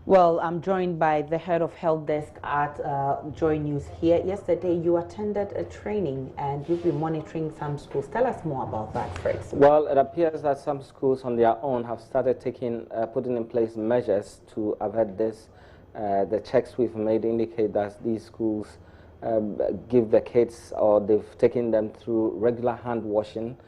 Well, I'm joined by the head of help desk at JoyNews here. Yesterday, you attended a training and you've been monitoring some schools. Tell us more about that, Fritz. Well, it appears that some schools on their own have started putting in place measures to avert this. The checks we've made indicate that these schools give the kids, or they've taken them through regular hand washing,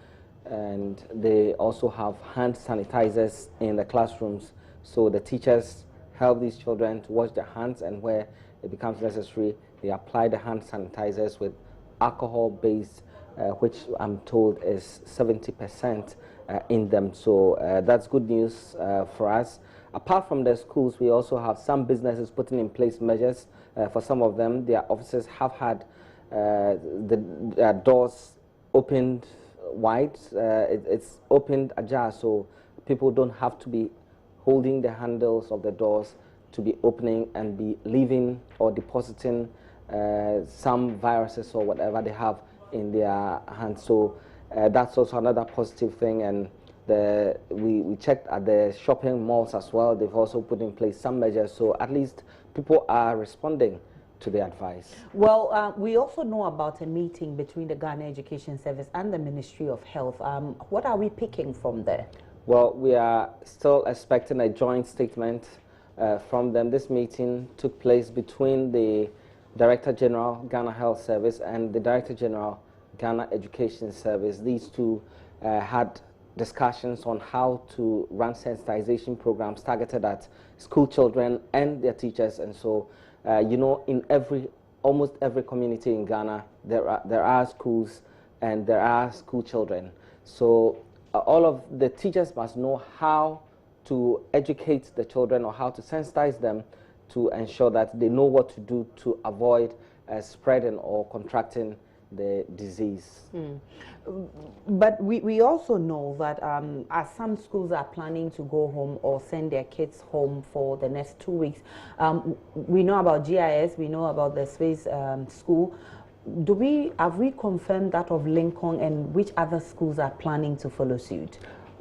and they also have hand sanitizers in the classrooms. So the teachers help these children to wash their hands, and where it becomes necessary, they apply the hand sanitizers with alcohol-based, which I'm told is 70% in them. So that's good news for us. Apart from the schools, we also have some businesses putting in place measures. For some of them, their offices have had their doors opened wide. It's opened ajar, so people don't have to be holding the handles of the doors to be opening and be leaving or depositing some viruses or whatever they have in their hands. So that's also another positive thing. And we checked at the shopping malls as well. They've also put in place some measures, so at least people are responding to the advice. Well, we also know about a meeting between the Ghana Education Service and the Ministry of Health. What are we picking from there? Well, we are still expecting a joint statement from them. This meeting took place between the Director General, Ghana Health Service, and the Director General, Ghana Education Service. These two had discussions on how to run sensitization programs targeted at school children and their teachers. And so, you know, in almost every community in Ghana, there are schools and there are school children. So all of the teachers must know how to educate the children or how to sensitize them to ensure that they know what to do to avoid spreading or contracting the disease. But we also know that as some schools are planning to go home or send their kids home for the next 2 weeks, we know about GES, we know about the Swiss school. Have we confirmed that of Lincoln, and which other schools are planning to follow suit?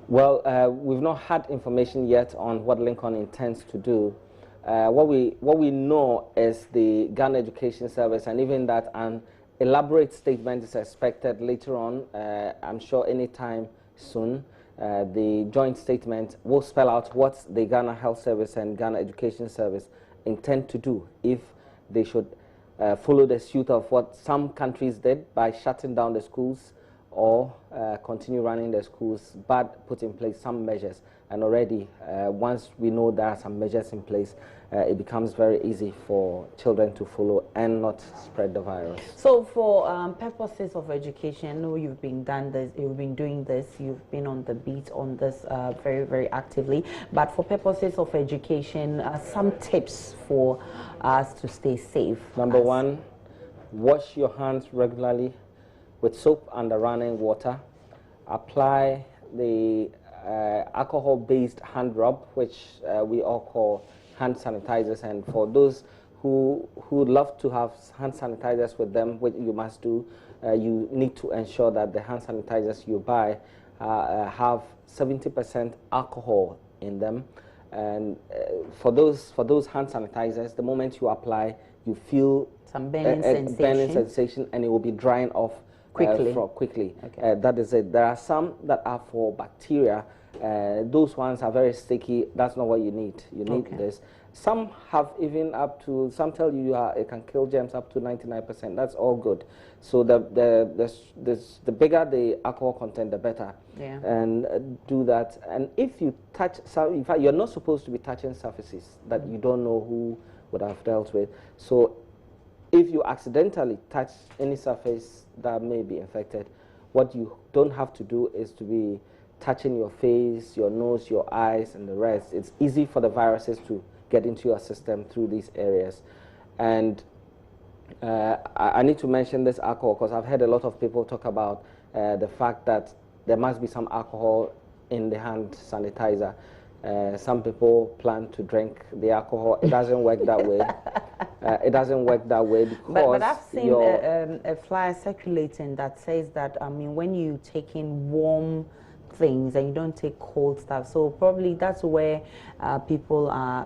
Well, we've not had information yet on what Lincoln intends to do. What we know is the Ghana Education Service, and even that an elaborate statement is expected later on, I'm sure anytime soon. The joint statement will spell out what the Ghana Health Service and Ghana Education Service intend to do, if they should follow the suit of what some countries did by shutting down the schools, or continue running the schools, but put in place some measures. And already, once we know there are some measures in place, it becomes very easy for children to follow and not spread the virus. So for purposes of education, I know you've been doing this, you've been on the beat on this very, very actively, but for purposes of education, some tips for us to stay safe. Number one, wash your hands regularly with soap and running water. Apply the alcohol-based hand rub, which we all call hand sanitizers. And for those who love to have hand sanitizers with them, what you must do, you need to ensure that the hand sanitizers you buy have 70% alcohol in them. And for those hand sanitizers, the moment you apply, you feel some burning sensation, and it will be drying off quickly. Okay. That is it. There are some that are for bacteria. Those ones are very sticky. That's not what you need. You need this. Some have even up to, some tell you it can kill germs up to 99%. That's all good. So the bigger the alcohol content, the better. Yeah. And do that. And if you touch, in fact, you're not supposed to be touching surfaces that you don't know who would have dealt with. So if you accidentally touch any surface that may be infected, what you don't have to do is to be touching your face, your nose, your eyes, and the rest. It's easy for the viruses to get into your system through these areas. And I need to mention this alcohol because I've heard a lot of people talk about the fact that there must be some alcohol in the hand sanitizer. Some people plan to drink the alcohol. It doesn't work that way. It doesn't work that way because but I've seen a flyer circulating that says that, I mean, when you take in warm things and you don't take cold stuff, so probably that's where people are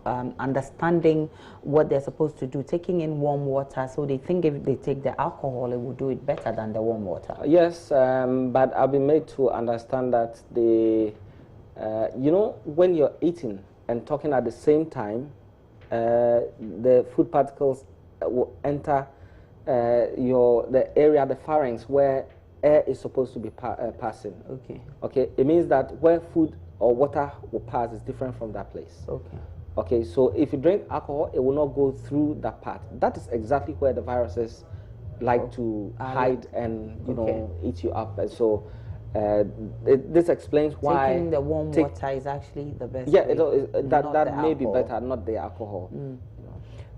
understanding what they're supposed to do, taking in warm water, so they think if they take the alcohol, it will do it better than the warm water. Yes, but I've been made to understand that you know, when you're eating and talking at the same time, the food particles will enter the area, the pharynx, where air is supposed to be passing. Okay. Okay, it means that where food or water will pass is different from that place. Okay. Okay, so if you drink alcohol, it will not go through that part. That is exactly where the viruses like to hide and, you know, eat you up. And so this explains why taking the warm water is actually the best. Yeah, way, that may be better, not the alcohol. You know.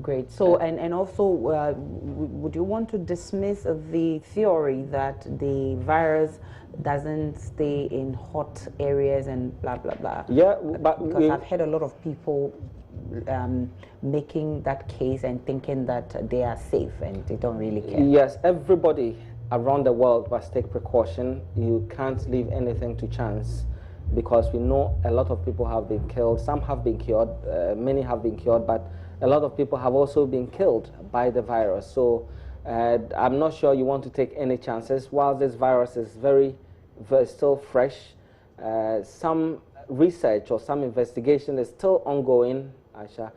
Great. So, and also, would you want to dismiss the theory that the virus doesn't stay in hot areas and blah blah blah? Yeah, but because I've heard a lot of people making that case and thinking that they are safe and they don't really care. Yes, everybody around the world must take precaution. You can't leave anything to chance, because we know a lot of people have been killed. Some have been cured, many have been cured, but a lot of people have also been killed by the virus. So I'm not sure you want to take any chances. While this virus is very still fresh, some research or some investigation is still ongoing, Aisha,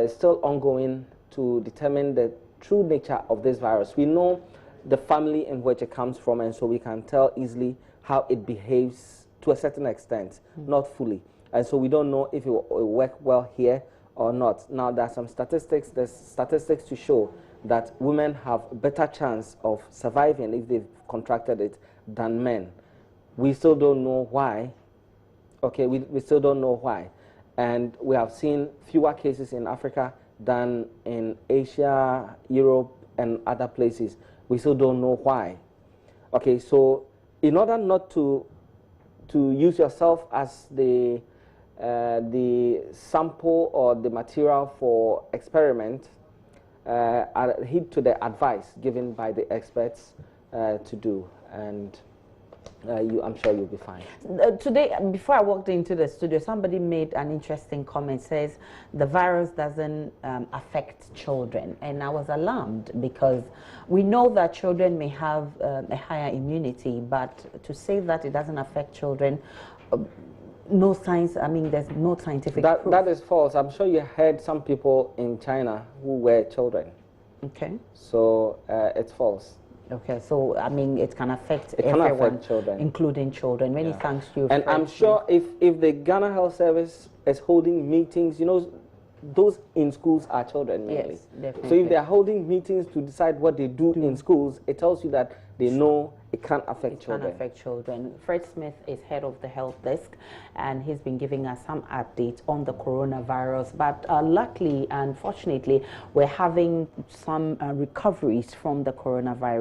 still ongoing to determine the true nature of this virus. We know the family in which it comes from, and so we can tell easily how it behaves to a certain extent, not fully. And so we don't know if it will work well here or not. Now, there's statistics to show that women have a better chance of surviving if they've contracted it than men. We still don't know why. Okay, we still don't know why. And we have seen fewer cases in Africa than in Asia, Europe, and other places. We still don't know why. Okay, so in order not to use yourself as the sample or the material for experiment, adhere to the advice given by the experts to do, and I'm sure you'll be fine. Today, before I walked into the studio, somebody made an interesting comment, says the virus doesn't affect children, and I was alarmed because we know that children may have a higher immunity, but to say that it doesn't affect children, no science, I mean, there's no scientific proof. That is false. I'm sure you heard some people in China who were children. Okay. So it's false. Okay, so I mean, it can affect everyone, affect children, including children. Many thanks to you. And I'm sure if the Ghana Health Service is holding meetings, you know, those in schools are children mainly. Yes, definitely. So if they are holding meetings to decide what they do in schools, it tells you that they know it can't affect children. It can affect children. Fred Smith is head of the health desk, and he's been giving us some updates on the coronavirus. But luckily and fortunately, we're having some recoveries from the coronavirus.